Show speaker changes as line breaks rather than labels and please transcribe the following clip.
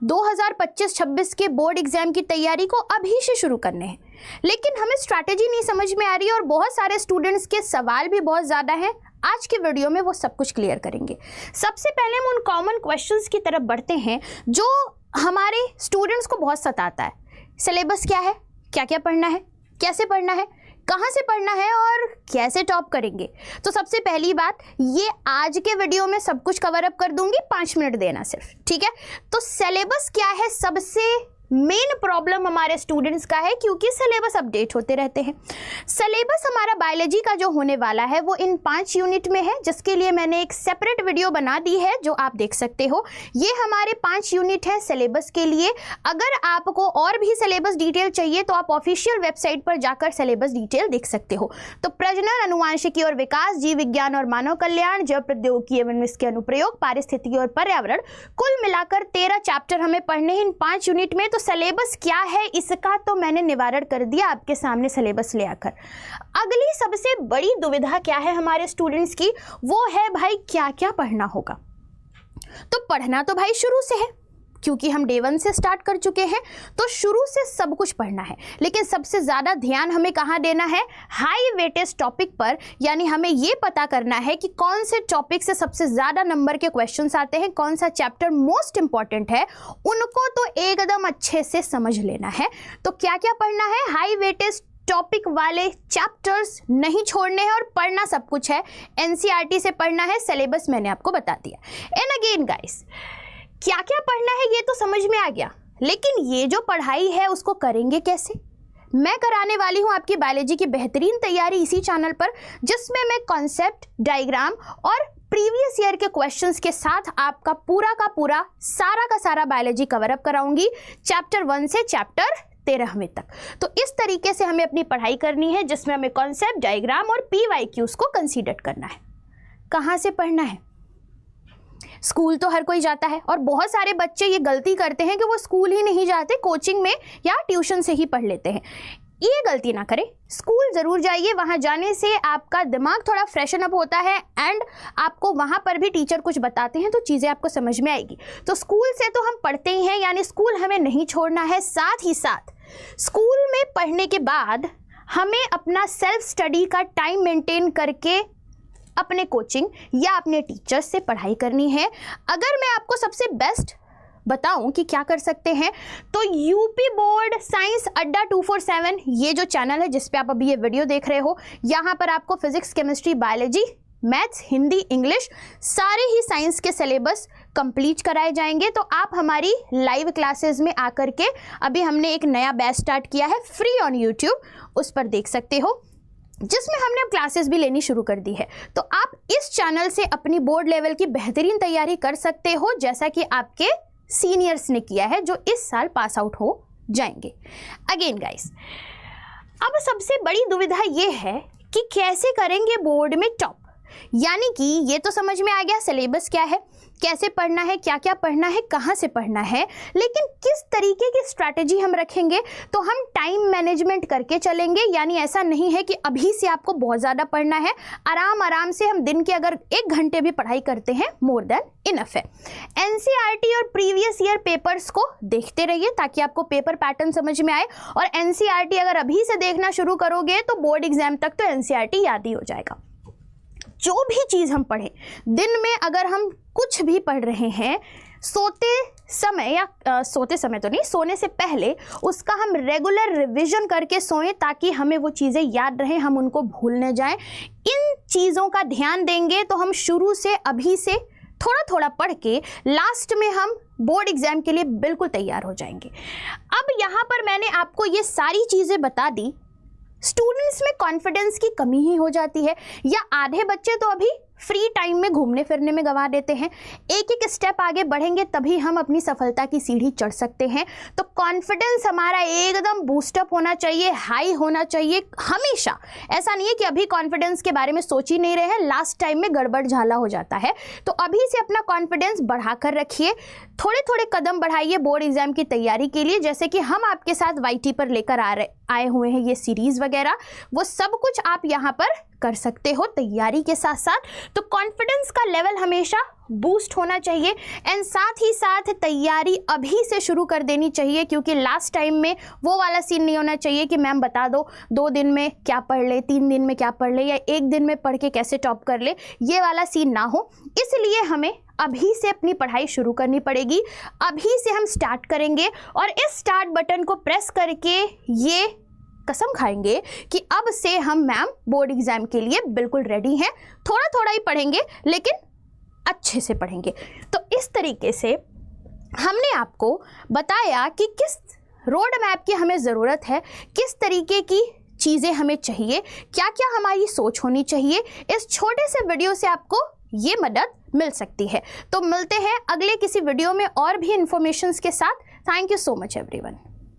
2025-26 के board exam की तैयारी को अभी से शुरू करने हैं, लेकिन हमें स्ट्रैटेजी नहीं समझ में आ रही है और बहुत सारे स्टूडेंट्स के सवाल भी बहुत ज़्यादा हैं। आज के वीडियो में वो सब कुछ क्लियर करेंगे। सबसे पहले हम उन कॉमन क्वेश्चंस की तरफ बढ़ते हैं जो हमारे स्टूडेंट्स को बहुत सताता है। सिलेबस क्या है, क्या क्या पढ़ना है, कैसे पढ़ना है, कहाँ से पढ़ना है और कैसे टॉप करेंगे। तो सबसे पहली बात, ये आज के वीडियो में सब कुछ कवर अप कर दूंगी, 5 मिनट देना सिर्फ, ठीक है। तो सिलेबस क्या है, सबसे मेन प्रॉब्लम हमारे स्टूडेंट्स का है क्योंकि सिलेबस अपडेट होते रहते हैं। सिलेबस हमारा बायोलॉजी का जो होने वाला है वो इन 5 यूनिट में है, जिसके लिए मैंने एक सेपरेट वीडियो बना दी है जो आप देख सकते हो। ये हमारे 5 यूनिट है सिलेबस के लिए। अगर आपको और भी सिलेबस डिटेल चाहिए तो आप ऑफिशियल वेबसाइट पर जाकर सिलेबस डिटेल देख सकते हो। तो प्रजनन, अनुवांशिकी और विकास, जीव विज्ञान और मानव कल्याण, जैव प्रौद्योगिकी एवं इसके अनुप्रयोग, पारिस्थितिकी और पर्यावरण, कुल मिलाकर 13 चैप्टर हमें पढ़ने हैं इन 5 यूनिट में। तो सिलेबस क्या है इसका तो मैंने निवारण कर दिया आपके सामने सिलेबस ले आकर। अगली सबसे बड़ी दुविधा क्या है हमारे स्टूडेंट्स की, वो है भाई क्या क्या पढ़ना होगा। तो पढ़ना तो भाई शुरू से है क्योंकि हम डे 1 से स्टार्ट कर चुके हैं, तो शुरू से सब कुछ पढ़ना है। लेकिन सबसे ज़्यादा ध्यान हमें कहाँ देना है, हाई वेटेज टॉपिक पर। यानी हमें ये पता करना है कि कौन से टॉपिक से सबसे ज़्यादा नंबर के क्वेश्चंस आते हैं, कौन सा चैप्टर मोस्ट इंपॉर्टेंट है, उनको तो एकदम अच्छे से समझ लेना है। तो क्या क्या पढ़ना है, हाई वेटेज टॉपिक वाले चैप्टर्स नहीं छोड़ने हैं और पढ़ना सब कुछ है। एनसीईआरटी से पढ़ना है, सिलेबस मैंने आपको बता दिया। एंड अगेन गाइस, क्या क्या पढ़ना है ये तो समझ में आ गया, लेकिन ये जो पढ़ाई है उसको करेंगे कैसे। मैं कराने वाली हूँ आपकी बायोलॉजी की बेहतरीन तैयारी इसी चैनल पर, जिसमें मैं कॉन्सेप्ट, डायग्राम और प्रीवियस ईयर के क्वेश्चंस के साथ आपका पूरा का पूरा सारा का सारा बायोलॉजी कवर अप कराऊंगी, चैप्टर 1 से चैप्टर 13वें तक। तो इस तरीके से हमें अपनी पढ़ाई करनी है, जिसमें हमें कॉन्सेप्ट, डायग्राम और PYQs को कंसीडर करना है। कहाँ से पढ़ना है, स्कूल तो हर कोई जाता है और बहुत सारे बच्चे ये गलती करते हैं कि वो स्कूल ही नहीं जाते, कोचिंग में या ट्यूशन से ही पढ़ लेते हैं। ये गलती ना करें, स्कूल ज़रूर जाइए। वहाँ जाने से आपका दिमाग थोड़ा फ्रेशन अप होता है एंड आपको वहाँ पर भी टीचर कुछ बताते हैं तो चीज़ें आपको समझ में आएगी। तो स्कूल से तो हम पढ़ते ही हैं, यानी स्कूल हमें नहीं छोड़ना है। साथ ही साथ स्कूल में पढ़ने के बाद हमें अपना सेल्फ स्टडी का टाइम मेंटेन करके अपने कोचिंग या अपने टीचर्स से पढ़ाई करनी है। अगर मैं आपको सबसे बेस्ट बताऊं कि क्या कर सकते हैं, तो यूपी बोर्ड साइंस अड्डा 247 ये जो चैनल है जिस पे आप अभी ये वीडियो देख रहे हो, यहाँ पर आपको physics, chemistry, biology, maths, Hindi, English सारे ही साइंस के सिलेबस कंप्लीट कराए जाएंगे। तो आप हमारी लाइव क्लासेस में आकर के, अभी हमने एक नया बैच स्टार्ट किया है फ्री ऑन यूट्यूब, उस पर देख सकते हो, जिसमें हमने अब क्लासेस भी लेनी शुरू कर दी है। तो आप इस चैनल से अपनी बोर्ड लेवल की बेहतरीन तैयारी कर सकते हो, जैसा कि आपके सीनियर्स ने किया है जो इस साल पास आउट हो जाएंगे। अगेन गाइस, अब सबसे बड़ी दुविधा ये है कि कैसे करेंगे बोर्ड में टॉप। यानी कि ये तो समझ में आ गया सिलेबस क्या है, कैसे पढ़ना है, क्या क्या पढ़ना है, कहाँ से पढ़ना है, लेकिन किस तरीके की स्ट्रैटेजी हम रखेंगे। तो हम टाइम मैनेजमेंट करके चलेंगे, यानी ऐसा नहीं है कि अभी से आपको बहुत ज़्यादा पढ़ना है। आराम आराम से हम दिन के अगर 1 घंटे भी पढ़ाई करते हैं, मोर देन इनफ है। एनसीईआरटी और प्रीवियस ईयर पेपर्स को देखते रहिए ताकि आपको पेपर पैटर्न समझ में आए। और एनसीईआरटी अगर अभी से देखना शुरू करोगे तो बोर्ड एग्जाम तक तो एनसीईआरटी याद ही हो जाएगा। जो भी चीज़ हम पढ़ें, दिन में अगर हम कुछ भी पढ़ रहे हैं, सोते समय या सोते समय तो नहीं, सोने से पहले उसका हम रेगुलर रिवीजन करके सोएं ताकि हमें वो चीज़ें याद रहें, हम उनको भूल न जाएं। इन चीज़ों का ध्यान देंगे तो हम शुरू से, अभी से थोड़ा थोड़ा पढ़ के लास्ट में हम बोर्ड एग्जाम के लिए बिल्कुल तैयार हो जाएंगे। अब यहाँ पर मैंने आपको ये सारी चीज़ें बता दी, स्टूडेंट्स में कॉन्फिडेंस की कमी ही हो जाती है, या आधे बच्चे तो अभी फ्री टाइम में घूमने फिरने में गंवा देते हैं। एक एक स्टेप आगे बढ़ेंगे तभी हम अपनी सफलता की सीढ़ी चढ़ सकते हैं। तो कॉन्फिडेंस हमारा एकदम बूस्टअप होना चाहिए, हाई होना चाहिए हमेशा। ऐसा नहीं है कि अभी कॉन्फिडेंस के बारे में सोच ही नहीं रहे हैं, लास्ट टाइम में गड़बड़ झाला हो जाता है। तो अभी से अपना कॉन्फिडेंस बढ़ाकर रखिए, थोड़े थोड़े कदम बढ़ाइए बोर्ड एग्जाम की तैयारी के लिए। जैसे कि हम आपके साथ YT पर लेकर आए हुए हैं ये सीरीज वगैरह, वो सब कुछ आप यहाँ पर कर सकते हो तैयारी के साथ साथ। तो कॉन्फिडेंस का लेवल हमेशा बूस्ट होना चाहिए एंड साथ ही साथ तैयारी अभी से शुरू कर देनी चाहिए, क्योंकि लास्ट टाइम में वो वाला सीन नहीं होना चाहिए कि मैम बता दो 2 दिन में क्या पढ़ ले, 3 दिन में क्या पढ़ ले, या 1 दिन में पढ़ के कैसे टॉप कर ले, ये वाला सीन ना हो। इसलिए हमें अभी से अपनी पढ़ाई शुरू करनी पड़ेगी, अभी से हम स्टार्ट करेंगे और इस स्टार्ट बटन को प्रेस करके ये कसम खाएंगे कि अब से हम मैम बोर्ड एग्जाम के लिए बिल्कुल रेडी हैं। थोड़ा थोड़ा ही पढ़ेंगे लेकिन अच्छे से पढ़ेंगे। तो इस तरीके से हमने आपको बताया कि किस रोड मैप की हमें ज़रूरत है, किस तरीके की चीज़ें हमें चाहिए, क्या क्या हमारी सोच होनी चाहिए। इस छोटे से वीडियो से आपको ये मदद मिल सकती है। तो मिलते हैं अगले किसी वीडियो में और भी इंफॉर्मेशंस के साथ। Thank you so much everyone.